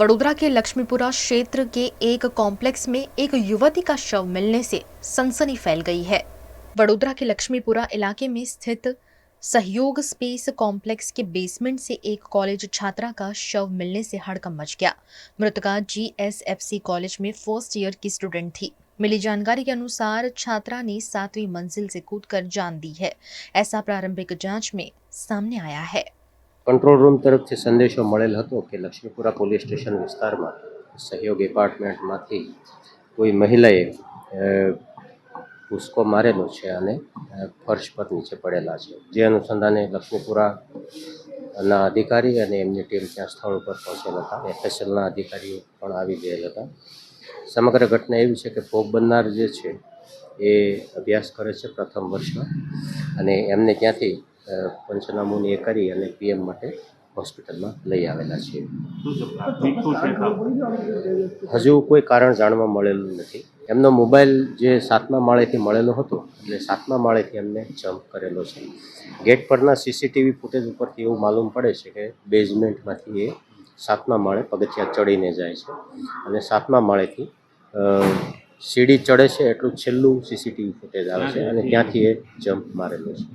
वडोदरा के लक्ष्मीपुरा क्षेत्र के एक कॉम्प्लेक्स में एक युवती का शव मिलने से सनसनी फैल गई है। वडोदरा के लक्ष्मीपुरा इलाके में स्थित सहयोग स्पेस कॉम्प्लेक्स के बेसमेंट से एक कॉलेज छात्रा का शव मिलने से हड़कंप मच गया। मृतका GSFC कॉलेज में फर्स्ट ईयर की स्टूडेंट थी। मिली जानकारी के अनुसार छात्रा ने 7वीं मंजिल से कूदकर जान दी है, ऐसा प्रारंभिक जांच में सामने आया है। कंट्रोल रूम तरफथी संदेशो मळेल हतो के लक्ष्मीपुरा पोलीस स्टेशन विस्तारमां सहयोग एपार्टमेंटमांथी कोई महिलाए कूदको मारेलो छे अने फर्श पर नीचे पड़ेला छे। जे अनुसंधाने लक्ष्मीपुराना अधिकारी अने एमनी टीम त्यां स्थळ पर पहोंचेल हता। FSLना अधिकारीओ पण आवी गયેલ હતા। समग्र घटना एवी छे के भोग बननार जे छे ए अभ्यास करे छे प्रथम वर्षमां अने एમને ત્યાંથી પંચનામું એ કરી અને PM માટે હોસ્પિટલમાં લઈ આવેલા છે। હજુ કોઈ કારણ જાણવા મળેલું નથી। એમનો મોબાઈલ જે 7મા માળેથી મળેલો હતો એટલે 7મા માળેથી એમને જમ્પ કરેલો છે। ગેટ પરના CCTV ફૂટેજ ઉપરથી એવું માલુમ પડે છે કે બેઝમેન્ટમાંથી એ 7મા માળે પગથિયા ચડીને જાય છે અને 7મા માળેથી સીડી ચડે છે એટલું છેલ્લું CCTV ફૂટેજ આવે છે અને ત્યાંથી એ જમ્પ મારેલો છે।